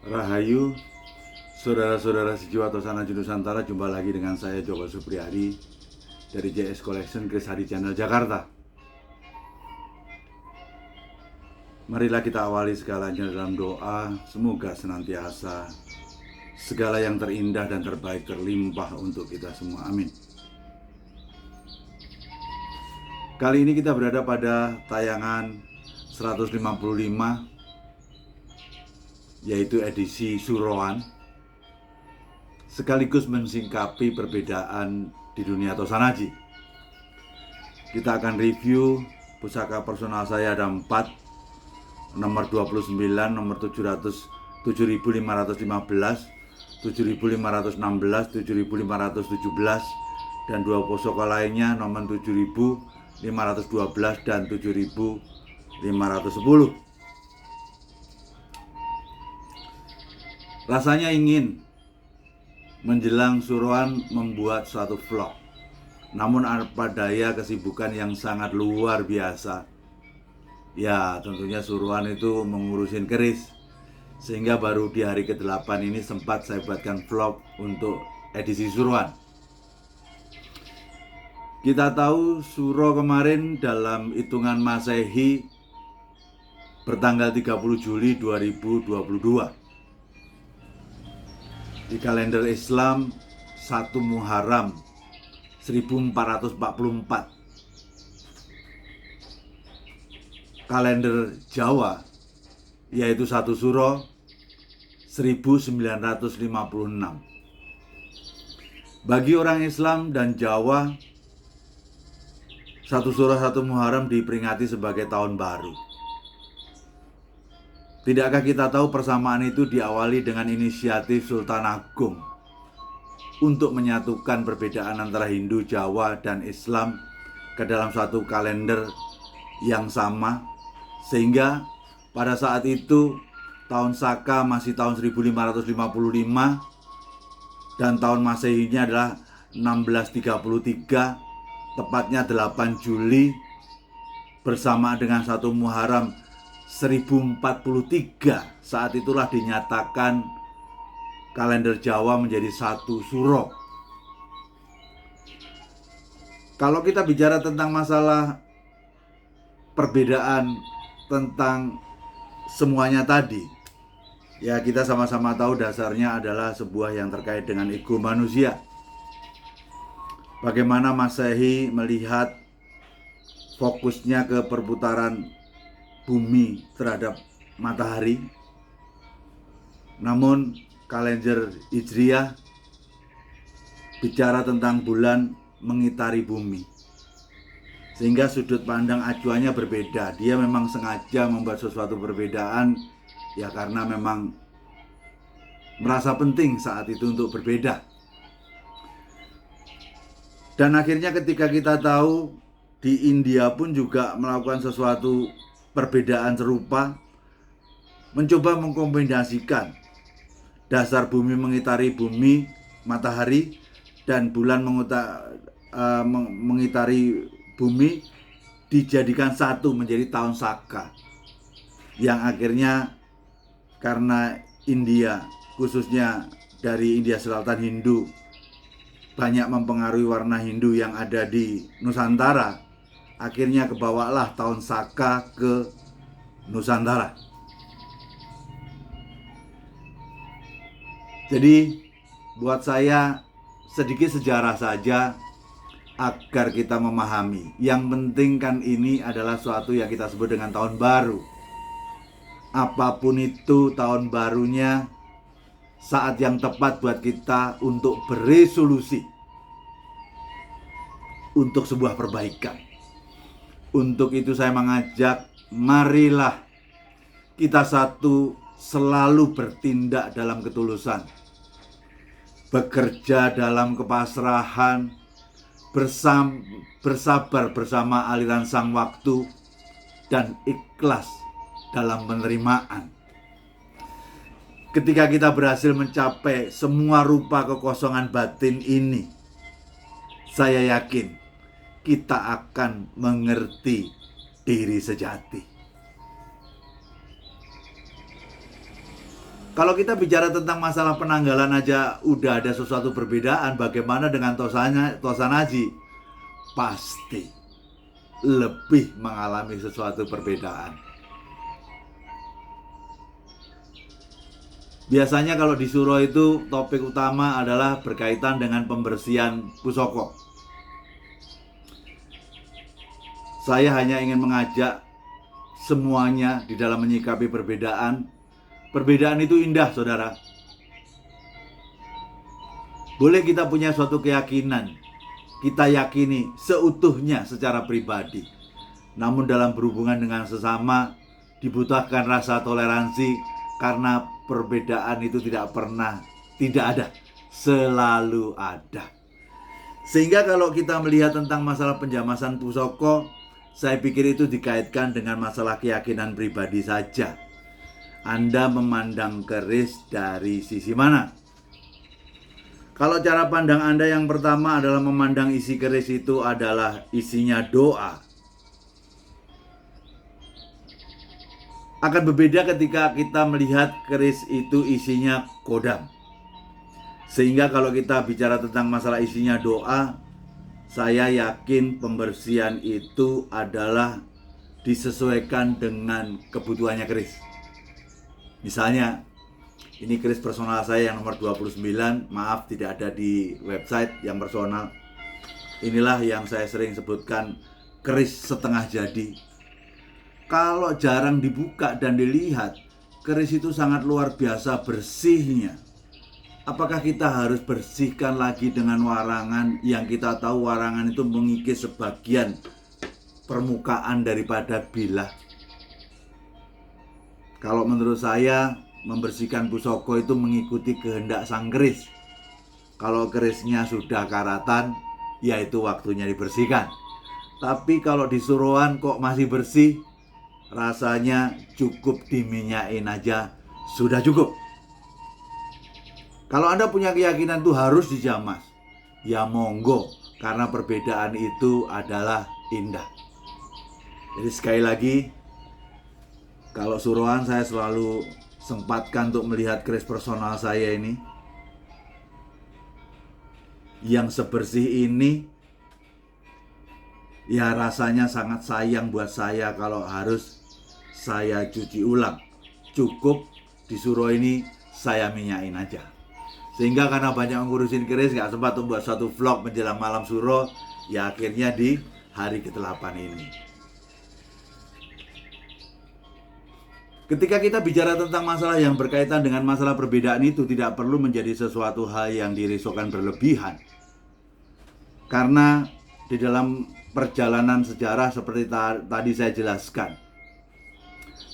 Rahayu, saudara-saudara sejiwa Tosana Nusantara, jumpa lagi dengan saya Joko Supriyadi dari JS Collection Chris Hadi Channel Jakarta. Marilah kita awali segalanya dalam doa, semoga senantiasa segala yang terindah dan terbaik terlimpah untuk kita semua, amin. Kali ini kita berada pada tayangan 155, yaitu edisi Suroan, sekaligus mensingkapi perbedaan di dunia Tosanaji. Kita akan review pusaka personal saya, ada 4, nomor 29, nomor 700, 7515, 7516, 7517, dan 2 pusaka lainnya nomor 7512 dan 7510. Rasanya ingin menjelang Suroan membuat suatu vlog, namun apa daya kesibukan yang sangat luar biasa. Ya tentunya Suroan itu mengurusin keris, sehingga baru di hari ke-8 ini sempat saya buatkan vlog untuk edisi Suroan. Kita tahu Suro kemarin dalam hitungan Masehi bertanggal 30 Juli 2022. Di kalender Islam 1 Muharram 1444. Kalender Jawa yaitu 1 Suro 1956. Bagi orang Islam dan Jawa, 1 Suro 1 Muharram diperingati sebagai tahun baru. Tidakkah kita tahu persamaan itu diawali dengan inisiatif Sultan Agung untuk menyatukan perbedaan antara Hindu, Jawa, dan Islam ke dalam satu kalender yang sama, sehingga pada saat itu tahun Saka masih tahun 1555 dan tahun Masehinya adalah 1633, tepatnya 8 Juli bersama dengan 1 Muharram 1043. Saat itulah dinyatakan kalender Jawa menjadi 1 Suro. Kalau kita bicara tentang masalah perbedaan tentang semuanya tadi, ya kita sama-sama tahu dasarnya adalah sebuah yang terkait dengan ego manusia. Bagaimana Masehi melihat fokusnya ke perputaran bumi terhadap matahari, namun kalender Hijriah bicara tentang bulan mengitari bumi, sehingga sudut pandang acuannya berbeda. Dia memang sengaja membuat sesuatu perbedaan, ya karena memang merasa penting saat itu untuk berbeda. Dan akhirnya ketika kita tahu di India pun juga melakukan sesuatu perbedaan serupa, mencoba mengkombinasikan dasar bumi mengitari bumi, matahari, dan bulan mengitari bumi dijadikan satu menjadi tahun Saka, yang akhirnya karena India, khususnya dari India Selatan Hindu, banyak mempengaruhi warna Hindu yang ada di Nusantara, akhirnya kebawalah tahun Saka ke Nusantara. Jadi buat saya sedikit sejarah saja agar kita memahami. Yang penting kan ini adalah suatu yang kita sebut dengan tahun baru. Apapun itu tahun barunya, saat yang tepat buat kita untuk beresolusi untuk sebuah perbaikan. Untuk itu saya mengajak, marilah kita selalu bertindak dalam ketulusan, bekerja dalam kepasrahan, bersabar bersama aliran sang waktu, dan ikhlas dalam penerimaan. Ketika kita berhasil mencapai semua rupa kekosongan batin ini, saya yakin kita akan mengerti diri sejati. Kalau kita bicara tentang masalah penanggalan aja udah ada sesuatu perbedaan, bagaimana dengan Tosanaji? Pasti lebih mengalami sesuatu perbedaan. Biasanya kalau di Suro itu topik utama adalah berkaitan dengan pembersihan pusoko. Saya hanya ingin mengajak semuanya di dalam menyikapi perbedaan. Perbedaan itu indah, saudara. Boleh kita punya suatu keyakinan, kita yakini seutuhnya secara pribadi. Namun dalam berhubungan dengan sesama dibutuhkan rasa toleransi, karena perbedaan itu tidak ada, selalu ada. Sehingga kalau kita melihat tentang masalah penjamasan pusoko, saya pikir itu dikaitkan dengan masalah keyakinan pribadi saja. Anda memandang keris dari sisi mana? Kalau cara pandang Anda yang pertama adalah memandang isi keris itu adalah isinya doa, akan berbeda ketika kita melihat keris itu isinya kodam. Sehingga kalau kita bicara tentang masalah isinya doa, saya yakin pembersihan itu adalah disesuaikan dengan kebutuhannya keris. Misalnya, ini keris personal saya yang nomor 29, maaf tidak ada di website yang personal. Inilah yang saya sering sebutkan keris setengah jadi. Kalau jarang dibuka dan dilihat, keris itu sangat luar biasa bersihnya. Apakah kita harus bersihkan lagi dengan warangan yang kita tahu warangan itu mengikis sebagian permukaan daripada bilah? Kalau menurut saya, membersihkan pusoko itu mengikuti kehendak sang keris. Kalau kerisnya sudah karatan, ya itu waktunya dibersihkan. Tapi kalau di Suroan kok masih bersih, rasanya cukup diminyain aja sudah cukup. Kalau Anda punya keyakinan itu harus dijamas, ya monggo, karena perbedaan itu adalah indah. Jadi sekali lagi, kalau Suroan saya selalu sempatkan untuk melihat keris personal saya ini, yang sebersih ini, ya rasanya sangat sayang buat saya kalau harus saya cuci ulang. Cukup di Suro ini saya minyain aja. Sehingga karena banyak ngurusin keris, gak sempat untuk buat satu vlog menjelang malam Suro, ya akhirnya di hari ke-8 ini. Ketika kita bicara tentang masalah yang berkaitan dengan masalah perbedaan itu, tidak perlu menjadi sesuatu hal yang dirisaukan berlebihan. Karena di dalam perjalanan sejarah seperti tadi saya jelaskan,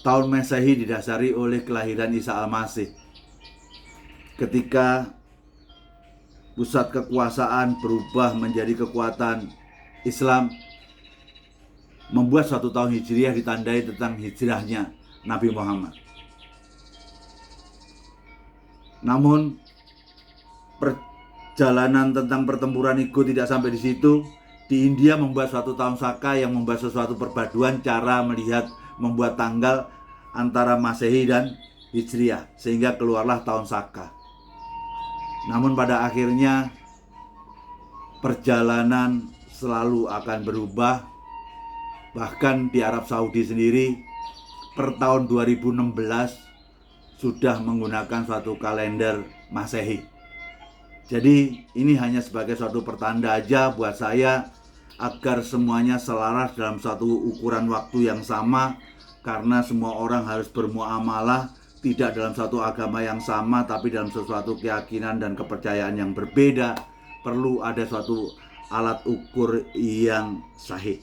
tahun Masehi didasari oleh kelahiran Isa Al-Masih. Ketika pusat kekuasaan berubah menjadi kekuatan Islam, membuat suatu tahun Hijriah ditandai tentang hijrahnya Nabi Muhammad. Namun perjalanan tentang pertempuran itu tidak sampai di situ. Di India membuat suatu tahun Saka yang membuat sesuatu perpaduan cara melihat membuat tanggal antara Masehi dan Hijriah, sehingga keluarlah tahun Saka. Namun pada akhirnya perjalanan selalu akan berubah. Bahkan di Arab Saudi sendiri per tahun 2016 sudah menggunakan suatu kalender Masehi. Jadi ini hanya sebagai suatu pertanda aja buat saya, agar semuanya selaras dalam satu ukuran waktu yang sama. Karena semua orang harus bermuamalah tidak dalam satu agama yang sama, tapi dalam sesuatu keyakinan dan kepercayaan yang berbeda. Perlu ada suatu alat ukur yang sahih.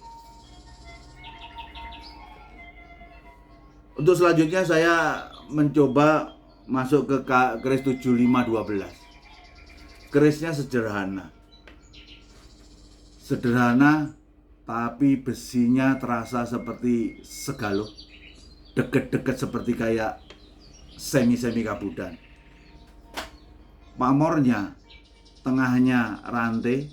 Untuk selanjutnya saya mencoba masuk ke keris 7512. Kerisnya sederhana, tapi besinya terasa seperti segalo, deket-deket seperti kayak semi kabudan. Pamornya tengahnya rantai,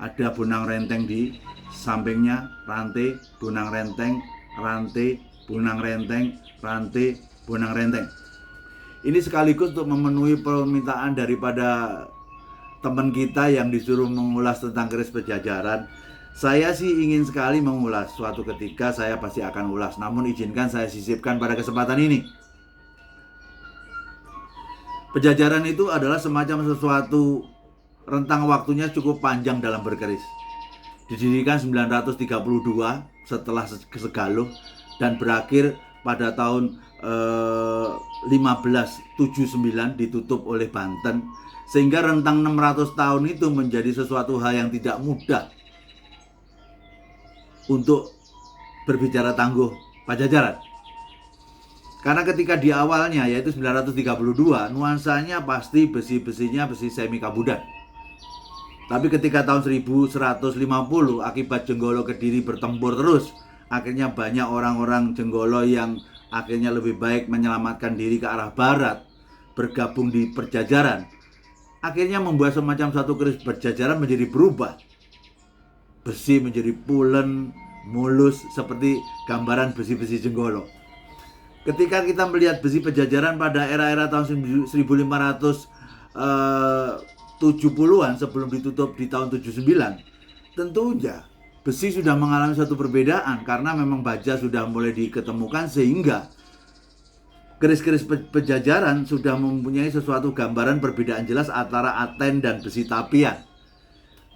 ada bonang renteng di sampingnya, rantai, bonang renteng, rantai, bonang renteng, rantai, bonang renteng. Ini sekaligus untuk memenuhi permintaan daripada teman kita yang disuruh mengulas tentang keris Pajajaran. Saya sih ingin sekali mengulas, suatu ketika saya pasti akan ulas, namun izinkan saya sisipkan pada kesempatan ini. Pajajaran itu adalah semacam sesuatu rentang waktunya cukup panjang dalam berkeris. Didirikan 932 setelah Segaluh dan berakhir pada tahun 1579 ditutup oleh Banten, sehingga rentang 600 tahun itu menjadi sesuatu hal yang tidak mudah untuk berbicara tangguh Pajajaran. Karena ketika di awalnya yaitu 932 nuansanya pasti besi-besinya besi semi kabudan. Tapi ketika tahun 1150 akibat Jenggolo Kediri bertempur terus, akhirnya banyak orang-orang Jenggolo yang akhirnya lebih baik menyelamatkan diri ke arah barat, bergabung di Pajajaran. Akhirnya membuat semacam satu keris Pajajaran menjadi berubah. Besi menjadi pulen, mulus seperti gambaran besi-besi Jenggolo. Ketika kita melihat besi Pajajaran pada era-era tahun 1570-an sebelum ditutup di tahun 79, tentunya besi sudah mengalami suatu perbedaan karena memang baja sudah mulai diketemukan, sehingga keris-keris Pajajaran sudah mempunyai sesuatu gambaran perbedaan jelas antara aten dan besi tapian.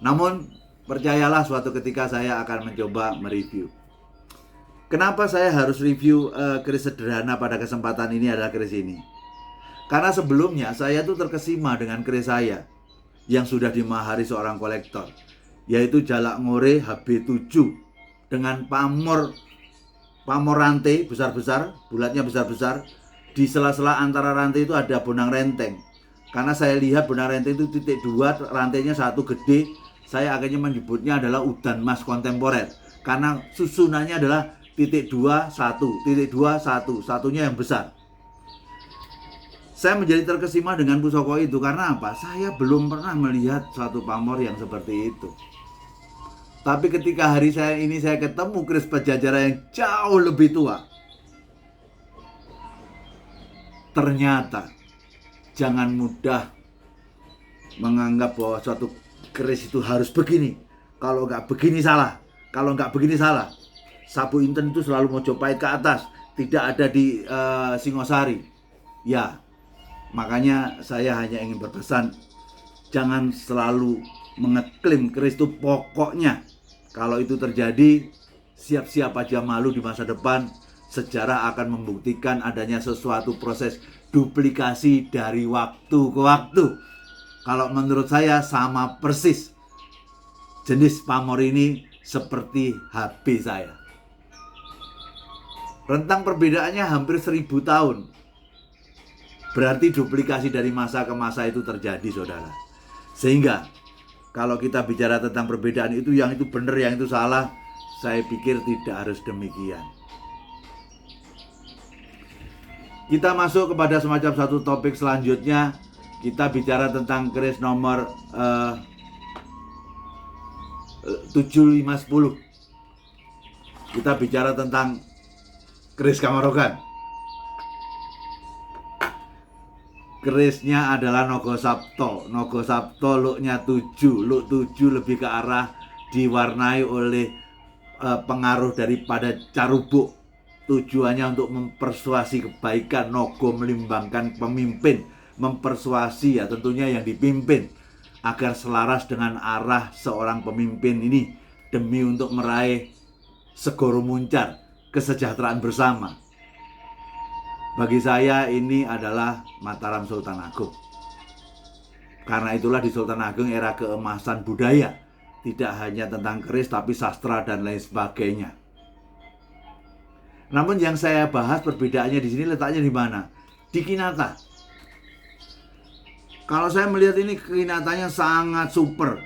Namun percayalah, suatu ketika saya akan mencoba mereview. Kenapa saya harus review keris sederhana pada kesempatan ini adalah keris ini? Karena sebelumnya saya tuh terkesima dengan keris saya yang sudah dimahari seorang kolektor, yaitu Jalak Ngore HB7 dengan pamor rantai besar-besar, bulatnya besar-besar. Di sela-sela antara rantai itu ada bonang renteng. Karena saya lihat bonang renteng itu titik 2, rantainya satu gede, saya akhirnya menyebutnya adalah udan mas kontemporer. Karena susunannya adalah titik 2, 1, titik 2, 1, satunya yang besar. Saya menjadi terkesima dengan pusaka itu karena apa? Saya belum pernah melihat suatu pamor yang seperti itu. Tapi ketika hari saya ketemu keris Pajajaran yang jauh lebih tua. Ternyata jangan mudah menganggap bahwa suatu keris itu harus begini. Kalau nggak begini salah. Kalau nggak begini salah. Sabu Inten itu selalu Mojopahit ke atas, tidak ada di Singosari. Ya, makanya saya hanya ingin berpesan, jangan selalu mengeklaim keris itu pokoknya. Kalau itu terjadi, siap-siap aja malu di masa depan. Sejarah akan membuktikan adanya sesuatu proses duplikasi dari waktu ke waktu. Kalau menurut saya sama persis jenis pamor ini seperti HB saya. Rentang perbedaannya hampir 1000 tahun. Berarti duplikasi dari masa ke masa itu terjadi, saudara. Sehingga kalau kita bicara tentang perbedaan itu, yang itu benar, yang itu salah, saya pikir tidak harus demikian. Kita masuk kepada semacam satu topik selanjutnya. Kita bicara tentang keris nomor 7510. Kita bicara tentang keris Kamarogan. Kerisnya adalah Nogo Sabto. Nogo Sabto looknya 7. Look 7 lebih ke arah diwarnai oleh pengaruh daripada carubuk. Tujuannya untuk mempersuasi kebaikan. Nogo melimbangkan pemimpin, mempersuasi ya tentunya yang dipimpin agar selaras dengan arah seorang pemimpin ini demi untuk meraih segoro muncar, kesejahteraan bersama. Bagi saya ini adalah Mataram Sultan Agung. Karena itulah di Sultan Agung era keemasan budaya, tidak hanya tentang keris tapi sastra dan lain sebagainya. Namun yang saya bahas perbedaannya di sini letaknya di mana? Di kinata. Kalau saya melihat ini kinatanya sangat super.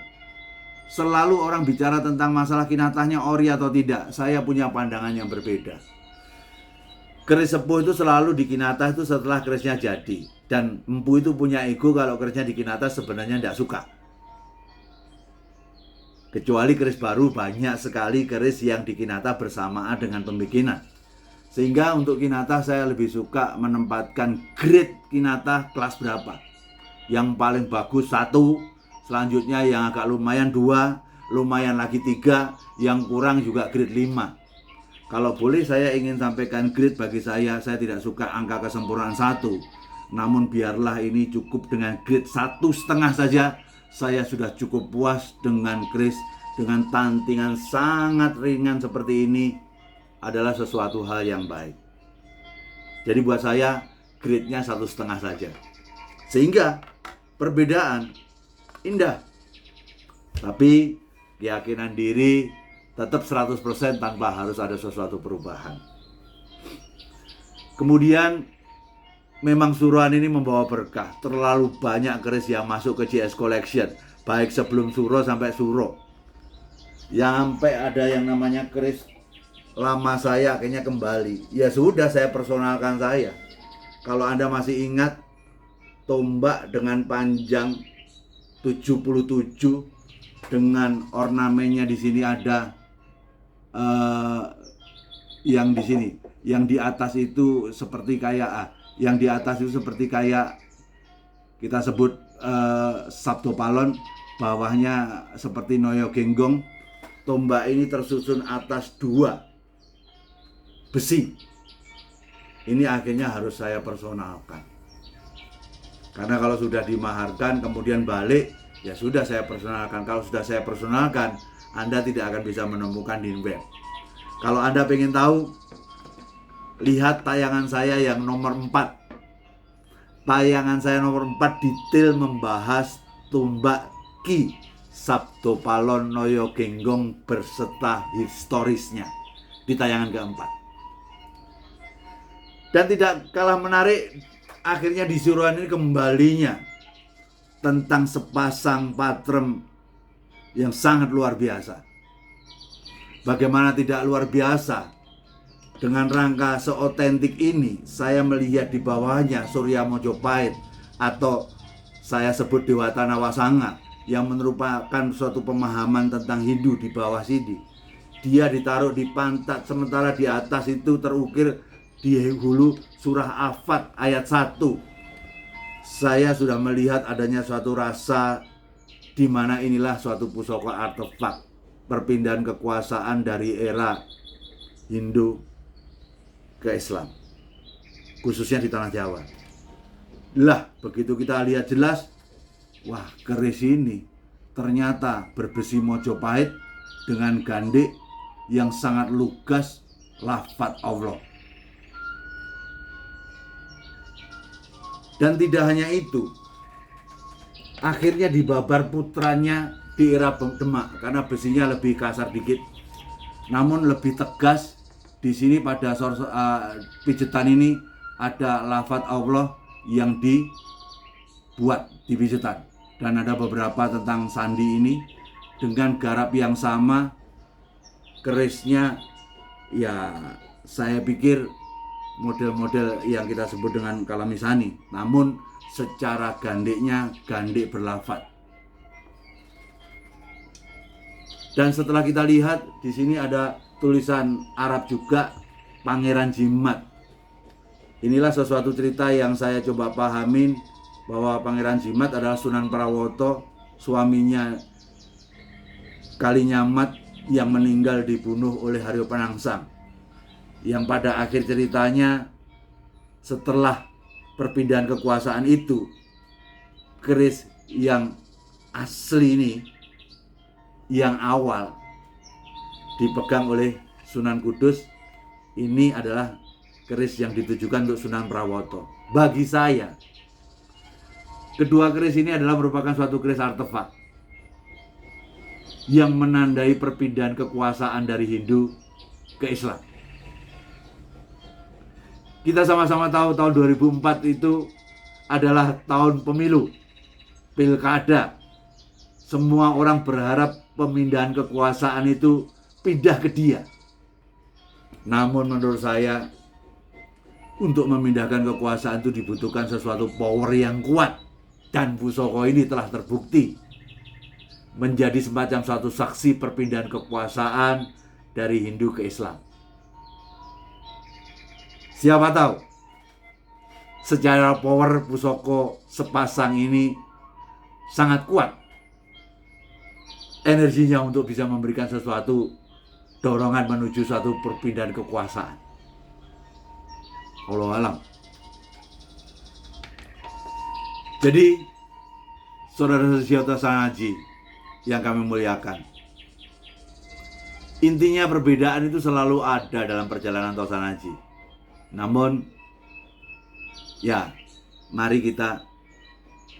Selalu orang bicara tentang masalah kinatanya ori atau tidak. Saya punya pandangan yang berbeda. Keris sepuh itu selalu di kinata itu setelah kerisnya jadi. Dan empu itu punya ego kalau kerisnya di kinata sebenarnya tidak suka. Kecuali keris baru, banyak sekali keris yang di kinata bersamaan dengan pembikinan. Sehingga untuk Kinata saya lebih suka menempatkan grade Kinata kelas berapa. Yang paling bagus 1, selanjutnya yang agak lumayan 2, lumayan lagi 3, yang kurang juga grade 5. Kalau boleh saya ingin sampaikan grade bagi saya tidak suka angka kesempurnaan 1. Namun biarlah ini cukup dengan grade 1,5 saja. Saya sudah cukup puas dengan keris, dengan tantingan sangat ringan seperti ini adalah sesuatu hal yang baik. Jadi buat saya grade-nya 1,5 saja. Sehingga perbedaan indah. Tapi keyakinan diri tetap 100% tanpa harus ada sesuatu perubahan. Kemudian memang suruhan ini membawa berkah. Terlalu banyak keris yang masuk ke JS Collection, baik sebelum suro sampai suro. Sampai ada yang namanya keris lama saya akhirnya kembali. Ya sudah, saya personalkan saya. Kalau Anda masih ingat tombak dengan panjang 77 dengan ornamennya di sini ada yang di sini, yang di atas itu seperti kayak yang di atas itu seperti kayak kita sebut Sabdo Palon, bawahnya seperti Noyo Genggong. Tombak ini tersusun atas 2 besi. Ini akhirnya harus saya personalkan. Karena kalau sudah dimaharkan kemudian balik, ya sudah saya personalkan. Kalau sudah saya personalkan, Anda tidak akan bisa menemukan di web. Kalau Anda pengen tahu, lihat tayangan saya yang nomor 4. Tayangan saya nomor 4 detail membahas tombak Ki Sabdo Palon Noyo Genggong berserta historisnya di tayangan keempat. Dan tidak kalah menarik, akhirnya di suruhan ini kembalinya tentang sepasang patrem yang sangat luar biasa. Bagaimana tidak luar biasa, dengan rangka seotentik ini saya melihat di bawahnya Surya Mojopahit atau saya sebut Dewata Nawasanga yang merupakan suatu pemahaman tentang Hindu di bawah sini. Dia ditaruh di pantat, sementara di atas itu terukir di hulu surah Afat ayat 1. Saya sudah melihat adanya suatu rasa di mana inilah suatu pusaka artefak perpindahan kekuasaan dari era Hindu ke Islam, khususnya di tanah Jawa. Lah, begitu kita lihat jelas, wah, keris ini ternyata berbesi Mojopahit dengan gandik yang sangat lugas lafaz Allah. Dan tidak hanya itu, akhirnya dibabar putranya di era Demak karena besinya lebih kasar dikit, namun lebih tegas. Di sini pada pijetan ini ada lafaz Allah yang dibuat di pijetan, dan ada beberapa tentang sandi ini dengan garap yang sama. Kerisnya ya saya pikir model-model yang kita sebut dengan kalamisani, namun secara gandiknya gandik berlafaz. Dan setelah kita lihat di sini ada tulisan Arab juga, Pangeran Jimat. Inilah sesuatu cerita yang saya coba pahamin, bahwa Pangeran Jimat adalah Sunan Prawoto, suaminya Kalinyamat yang meninggal dibunuh oleh Haryo Penangsang. Yang pada akhir ceritanya, setelah perpindahan kekuasaan itu, keris yang asli ini, yang awal dipegang oleh Sunan Kudus, ini adalah keris yang ditujukan untuk Sunan Prawoto. Bagi saya, kedua keris ini adalah merupakan suatu keris artefak yang menandai perpindahan kekuasaan dari Hindu ke Islam. Kita sama-sama tahu tahun 2004 itu adalah tahun pemilu, pilkada. Semua orang berharap pemindahan kekuasaan itu pindah ke dia. Namun menurut saya, untuk memindahkan kekuasaan itu dibutuhkan sesuatu power yang kuat. Dan pusaka ini telah terbukti menjadi semacam suatu saksi perpindahan kekuasaan dari Hindu ke Islam. Siapa tahu secara power pusoko sepasang ini sangat kuat energinya untuk bisa memberikan sesuatu dorongan menuju suatu perpindahan kekuasaan. Wallahu alam. Jadi saudara Sesiota Sanaji yang kami muliakan, intinya perbedaan itu selalu ada dalam perjalanan Tosanaji. Namun ya, mari kita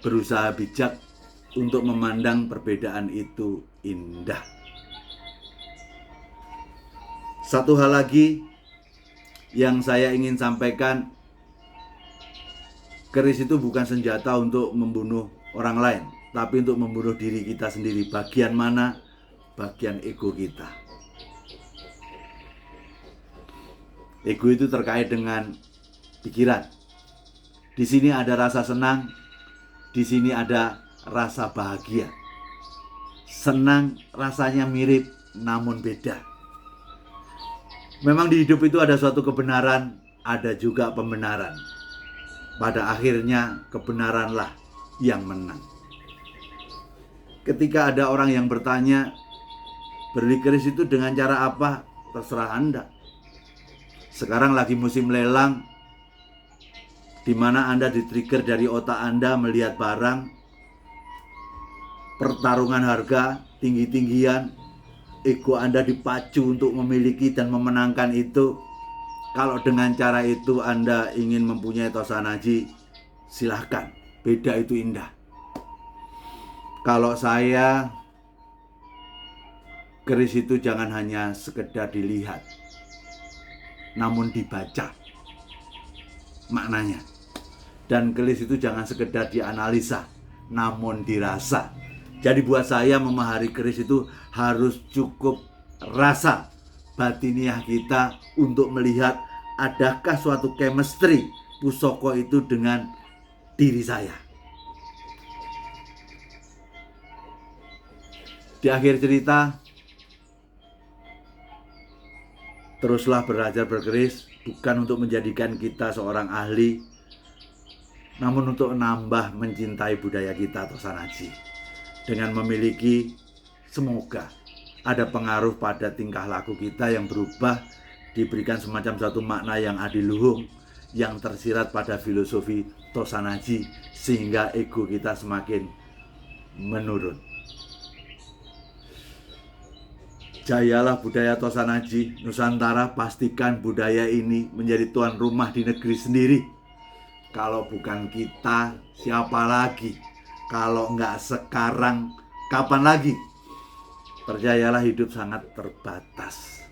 berusaha bijak untuk memandang perbedaan itu indah. Satu hal lagi yang saya ingin sampaikan, keris itu bukan senjata untuk membunuh orang lain, tapi untuk membunuh diri kita sendiri. Bagian mana? Bagian ego kita. Ego itu terkait dengan pikiran. Di sini ada rasa senang, di sini ada rasa bahagia. Senang rasanya mirip, namun beda. Memang di hidup itu ada suatu kebenaran, ada juga pembenaran. Pada akhirnya kebenaranlah yang menang. Ketika ada orang yang bertanya, beli keris itu dengan cara apa? Terserah Anda. Sekarang lagi musim lelang, di mana Anda di-trigger dari otak Anda melihat barang, pertarungan harga, tinggi-tinggian, ego Anda dipacu untuk memiliki dan memenangkan itu. Kalau dengan cara itu Anda ingin mempunyai Tosanaji, silahkan. Beda itu indah. Kalau saya, keris itu jangan hanya sekedar dilihat, namun dibaca maknanya. Dan keris itu jangan sekedar dianalisa, namun dirasa. Jadi buat saya memahami keris itu harus cukup rasa batiniah kita untuk melihat adakah suatu chemistry pusoko itu dengan diri saya. Di akhir cerita, teruslah belajar berkeris, bukan untuk menjadikan kita seorang ahli, namun untuk menambah mencintai budaya kita Tosanaji. Dengan memiliki, semoga ada pengaruh pada tingkah laku kita yang berubah, diberikan semacam satu makna yang adiluhung, yang tersirat pada filosofi Tosanaji, sehingga ego kita semakin menurun. Jayalah budaya Tosanaji Nusantara, pastikan budaya ini menjadi tuan rumah di negeri sendiri. Kalau bukan kita, siapa lagi? Kalau enggak sekarang, kapan lagi? Percayalah, hidup sangat terbatas.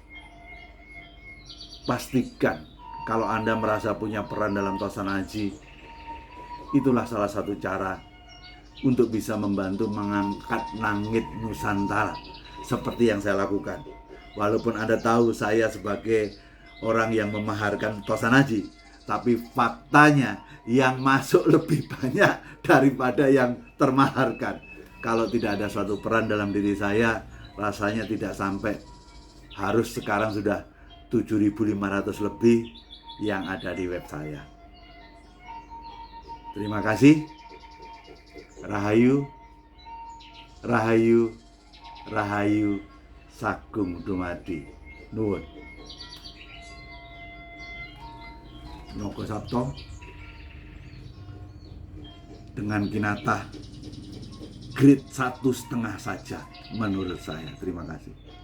Pastikan kalau Anda merasa punya peran dalam Tosanaji, itulah salah satu cara untuk bisa membantu mengangkat langit Nusantara seperti yang saya lakukan. Walaupun Anda tahu saya sebagai orang yang memaharkan Tosanaji, tapi faktanya yang masuk lebih banyak daripada yang termaharkan. Kalau tidak ada suatu peran dalam diri saya, rasanya tidak sampai. Harus sekarang sudah 7.500 lebih yang ada di web saya. Terima kasih. Rahayu, Rahayu, Rahayu Sagung Dumadi. Nuwun. Nogo Sabto dengan Kinatah grade 1,5 saja menurut saya. Terima kasih.